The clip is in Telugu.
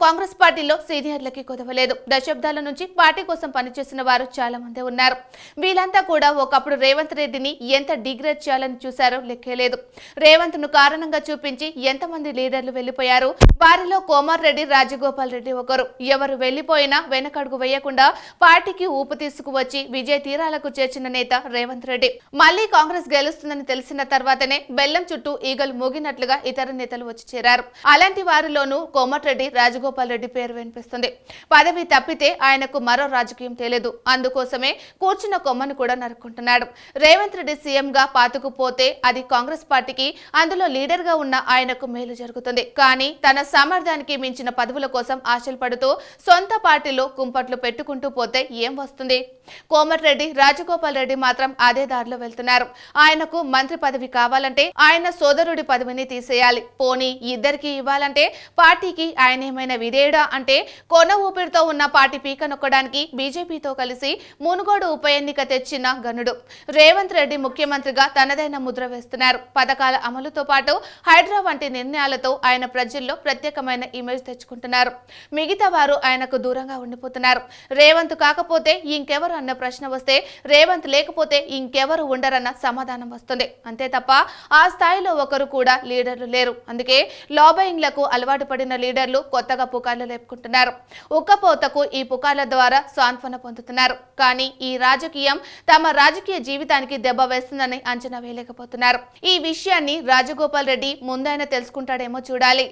కాంగ్రెస్ పార్టీలో సీనియర్లకి కొదవలేదు. దశాబ్దాల నుంచి పార్టీ కోసం పనిచేసిన వారు చాలా మంది ఉన్నారు. వీళ్ళంతా కూడా ఒకప్పుడు రేవంత్ రెడ్డిని ఎంత డిగ్రేడ్ చేయాలని చూశారో లెక్కేలేదు. రేవంత్ ను కారణంగా చూపించి ఎంతమంది లీడర్లు వెళ్లిపోయారు. వారిలో కోమారెడ్డి, రాజగోపాల్ రెడ్డి ఒకరు. ఎవరు వెళ్లిపోయినా వెనకడుగు వేయకుండా పార్టీకి ఊపు తీసుకువచ్చి విజయ తీరాలకు చేర్చిన నేత రేవంత్ రెడ్డి. మళ్లీ కాంగ్రెస్ గెలుస్తుందని తెలిసిన తర్వాతనే బెల్లం చుట్టూ ఈగలు మోగినట్లుగా ఇతర నేతలు వచ్చి చేరారు. అలాంటి వారిలోనూ కోమటిరెడ్డి, రాజగోపాల్ రెడ్డి పేరు వినిపిస్తుంది. పదవి తప్పితే ఆయనకు మరో రాజకీయం తెలియదు. అందుకోసమే కూర్చున్న కొమ్మను కూడా నరుక్కుంటున్నాడు. రేవంత్ రెడ్డి సీఎంగా పాతుకుపోతే అది కాంగ్రెస్ పార్టీకి, అందులో లీడర్ గా ఉన్న ఆయనకు మేలు జరుగుతుంది. కానీ తన సామర్థ్యానికి మించిన పదవుల కోసం ఆశలు పడుతూ సొంత పార్టీలో కుంపట్లు పెట్టుకుంటూ పోతే ఏం వస్తుంది? కోమటిరెడ్డి, రాజగోపాల్ రెడ్డి మాత్రం అదే దారిలో వెళ్తున్నారు. ఆయనకు మంత్రి పదవి కావాలంటే ఆయన సోదరుడి పదవిని తీసేయాలి. పోనీ ఇద్దరికి ఇవ్వాలంటే పార్టీకి ఆయన ఏమైనా విధేయుడా అంటే కొన ఊపిరితో ఉన్న పార్టీ పీక నొక్కడానికి బీజేపీతో కలిసి మునుగోడు ఉప ఎన్నిక తెచ్చిన గనుడు రేవంత్ రెడ్డి ముఖ్యమంత్రిగా తనదైన ముద్ర వేస్తున్నారు. పథకాల అమలుతో పాటు హైడ్రా వంటి నిర్ణయాలతో ఆయన ప్రజల్లో ప్రత్యేకమైన ఇమేజ్ తెచ్చుకుంటున్నారు. మిగతా వారు ఆయనకు దూరంగా ఉండిపోతున్నారు. రేవంత్ కాకపోతే ఇంకెవరు అన్న ప్రశ్న వస్తే, రేవంత్ లేకపోతే ఇంకెవరు ఉండరన్న సమాధానం వస్తుంది. అంతే తప్ప ఆ స్థాయిలో ఒకరు కూడా లీడర్లు లేరు. అందుకే లాబయింగ్లకు అలవాటు పడిన లీడర్లు కొత్తగా పుకార్లు లేపుకుంటున్నారు. ఉక్కపోతకు ఈ పుకార్ల ద్వారా సాంత్వన పొందుతున్నారు. కానీ ఈ రాజకీయం తమ రాజకీయ జీవితానికి దెబ్బ వేస్తుందని అంచనా వేయలేకపోతున్నారు. ఈ విషయాన్ని రాజగోపాల్ రెడ్డి ముందైనా తెలుసుకుంటాడేమో చూడాలి.